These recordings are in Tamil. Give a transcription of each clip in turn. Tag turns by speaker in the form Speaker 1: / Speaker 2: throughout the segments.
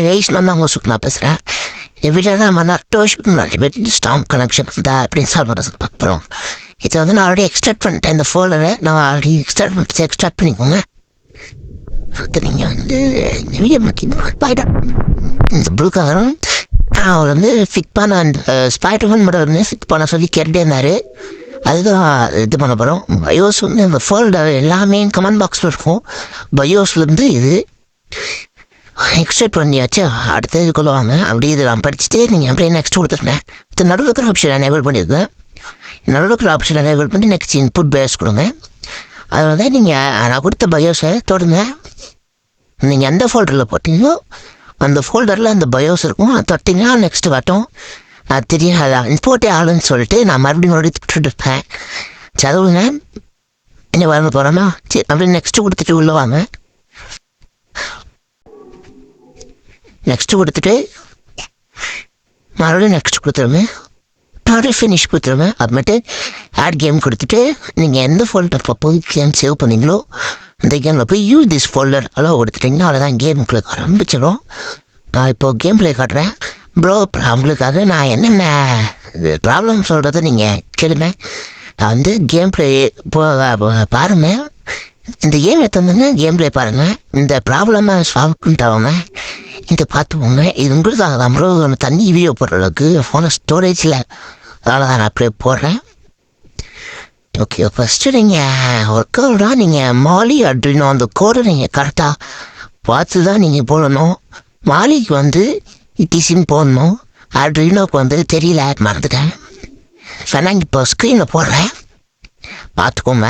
Speaker 1: வயசு நான் அவங்க சுற்றுலா பேசுகிறேன். என் வீட்டில் தான் நான் நிறைய பேர் ஸ்டாம் கனெக்ஷன் தான் அப்படின்னு சாப்பிட்றது பார்க்குறோம். இதை வந்து நான் ஆல்ரெடி எக்ஸ்ட்ராக்ட் பண்ணிட்டேன். இந்த ஃபோல்டரை நான் ஆல்ரெடி எக்ஸ்ட்ராக்ட் பண்ணிக்கோங்க. நீங்கள் வந்து இந்த வீடியோ ஸ்பைடர் இந்த ப்ளூ கலரும் அவர் வந்து ஃபிட் பண்ண அந்த ஸ்பைடர்மேன் மட்டும் வந்து ஃபிட் பண்ண சொல்லி கேட்டுட்டே இருந்தார். அதுதான் இது பண்ண போகிறோம். பயோஸ் வந்து இந்த ஃபோல்டர் எல்லாமே கமெண்ட் பாக்ஸில் இருக்கும். பயோஸ்லேருந்து இது எக்ஸ்ட்ராக்ட் பண்ணியாச்சு. அடுத்த இது கொள்ளுவாங்க. அப்படி இது நான் படிச்சுட்டு நீங்கள் அப்படியே நெக்ஸ்ட் கொடுத்துருந்தேன். இது நடுவில் இருக்கிற ஆப்ஷன் எனேபிள் பண்ணியிருக்கேன். நடுவில் இருக்கிற ஆப்ஷன் எனேபிள் பண்ணி நெக்ஸ்ட் இன்புட் பேஸ் கொடுங்க. அதில் வந்து நீங்கள் நான் கொடுத்த பயோஸை தொடுங்க. நீங்கள் எந்த ஃபோல்டரில் போட்டிங்களோ அந்த ஃபோல்டரில் அந்த பயோஸ் இருக்கும். அது தொட்டிங்கன்னா நெக்ஸ்ட்டு வரட்டும். அது தெரியும். அதான் இம்போர்ட்டே ஆளுன்னு சொல்லிட்டு நான் மறுபடியும் விட்டுருப்பேன். சதவுங்க என்ன வரணும் போகிறோமா? சரி அப்படியே நெக்ஸ்ட்டு கொடுத்துட்டு உள்ளே வாங்க. நெக்ஸ்ட்டு கொடுத்துட்டு மறுபடியும் நெக்ஸ்ட் கொடுத்துருங்க. மறுபடியும் ஃபினிஷ் கொடுத்துருங்க. அப்புறமேட்டு ஆட் கேம் கொடுத்துட்டு நீங்கள் எந்த ஃபோல்டர் போய் கேம் சேவ் பண்ணீங்களோ அந்த கேமில் போய் யூஸ் திஸ் ஃபோல்டர் அளவு கொடுத்துட்டிங்கன்னா அவ்வளோதான் கேமுக்குள்ளே ஆரம்பிச்சிடும். நான் இப்போது கேம் ப்ளே காட்டுறேன். ப்ரோ அவங்களுக்காக நான் என்னென்ன ப்ராப்ளம் சொல்கிறத நீங்கள் கேளுங்க. நான் வந்து கேம் ப்ளே பாருங்கள். இந்த கேம் எடுத்துருந்தேங்க கேம் ப்ளே பாருங்கள். இந்த ப்ராப்ளமை சால்வ் பண்ணிட்டாங்க. இதை பார்த்துக்கோங்க. இது உங்களுக்காக தான் ப்ரோ. தண்ணி வீடியோ போடுற அளவுக்கு ஃபோனை ஸ்டோரேஜில் அதனால் தான் நான் அப்படியே போடுறேன். ஓகே ஃபஸ்ட்டு நீங்கள் ஒர்க் அவுட்டாக நீங்கள் மாலி அப்படின்னு அந்த கோடை நீங்கள் கரெக்டாக பார்த்து தான் நீங்கள் போடணும். மாலிக்கு வந்து இடிசின்னு போடணும். அட்ரினோக்கு வந்து தெரியல மறந்துட்டேன். நான் இப்போ ஸ்க்ரீனில் போடுறேன் பார்த்துக்கோங்க.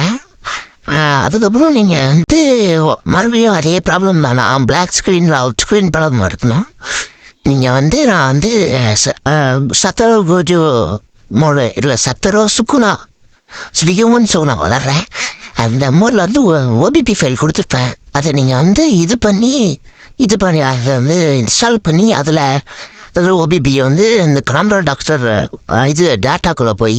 Speaker 1: அதுக்கப்புறம் நீங்கள் வந்து மறுபடியும் அதே ப்ராப்ளம் தான். நான் பிளாக் ஸ்க்ரீனில் அவுட் ஸ்க்ரீன் ப்ராப்ளம் இருக்கணும். நீங்கள் வந்து நான் வந்து சத்தரோ கோஜோ மோடு இல்லை சத்தரோ சுக்குனா ஸ்விகியோன்னு சொல்ல நான் வளர்றேன். அந்த மோடில் வந்து ஓபிபி ஃபைல் கொடுத்துருப்பேன். அதை நீங்கள் வந்து இது பண்ணி அதை வந்து இன்ஸ்டால் பண்ணி அதில் ஓபிபியை வந்து இந்த கிராம்பர் டாக்டர் இது டேட்டாக்குள்ளே போய்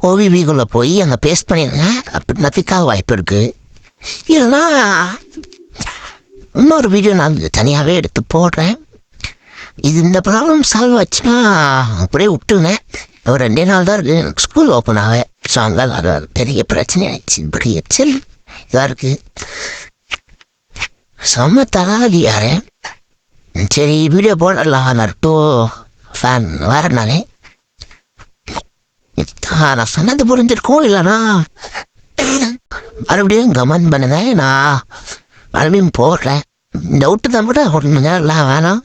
Speaker 1: ஓபிபிக்குள்ளே போய் அங்கே பேஸ்ட் பண்ணிடுங்க. அப்படி நத்திக்காக வாய்ப்பு இருக்குது. இல்லைன்னா இன்னொரு வீடியோ நான் தனியாகவே எடுத்து போடுறேன். இது இந்த ப்ராப்ளம் சால்வ் ஆச்சுன்னா அப்படியே விட்டுங்க. ஒரு 2 நாள் தான் இருக்குது எனக்கு ஸ்கூல் ஓப்பன் ஆக. ஸோ அங்கே அது பெரிய பிரச்சனை ஆயிடுச்சு. இப்படி எச்சல் இதாக இருக்குது. செம்ம தகாதி யாரு. சரி வீடியோ போடலாம். நட்டோ ஃபேன் வரனாலே நான் சொன்னது புரிஞ்சிருக்கோம். இல்லைனா மறுபடியும் கமெண்ட் பண்ணுங்க. நான் மறுபடியும் போடுறேன். டவுட்டு தான் கூட ஒன்றுங்க எல்லாம் வேணாம்.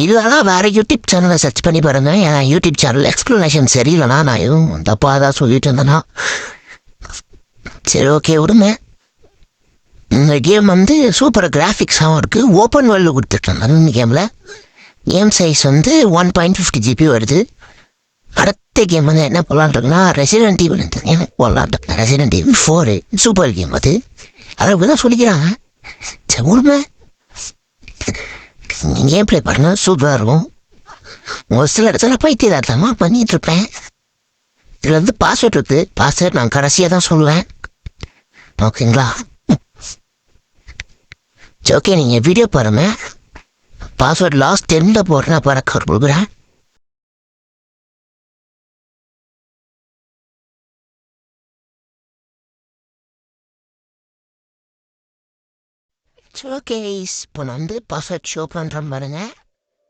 Speaker 1: இல்லைனா வேறு யூடியூப் சேனலை சர்ச் பண்ணி பாருங்கள். ஏன்னா யூடியூப் சேனல் எக்ஸ்ப்ளனேஷன் சரியில்லைனா நான் எதுவும் தப்பாக தான் சொல்லிட்டு இருந்தேன்னா சரி ஓகே விடுங்க. இந்த கேம் வந்து சூப்பர் கிராஃபிக்ஸாகவும் இருக்குது. ஓப்பன் வேர்ல்டு கொடுத்துட்ருந்தாங்க இந்த கேமில். கேம் சைஸ் வந்து 1.50 GB வருது. அடுத்த கேம் வந்து என்ன போடலான்ட்டுருக்குன்னா ரெசிடென்ட் ஈவில் எனக்கு போடலான்ட்டு. ரெசிடென்ட் ஈவில் 4 சூப்பர் கேம் அது. அளவுக்கு தான் சொல்லிக்கிறாங்க. சரி விடுங்க. கேம் ப்ளே பண்ணால் சூப்பராக இருக்கும். ஒரு சில இடத்துல பைத்தியதார்த்தமாக பண்ணிகிட்ருப்பேன். இதில் வந்து பாஸ்வேர்ட் இருக்குது. பாஸ்வேர்ட் நான் கடைசியாக தான் சொல்லுவேன். ஓகேங்களா? சரி ஓகே நீங்கள் வீடியோ பாருங்கள். பாஸ்வேர்ட் லாஸ்ட் 10 போடுறேன். நான் பறக்க கொடுக்குறேன். ஓகே இப்போ நான் வந்து பாஸ்வேர்ட் ஷோ பண்ணுறேன் பாருங்க.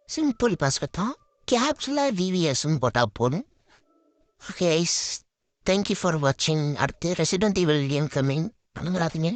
Speaker 1: சிம்பிள் பாஸ்வேர்ட் தான். கேப்ஸில் விவிஎஸ்ன்னு போட்டால் போதும். ஓகே தேங்க்யூ ஃபார் வாட்சிங். அடுத்து ரெசிடென்ட் ஈவில் கேம் கம்மிங் பண்ணுங்கிறாதீங்க.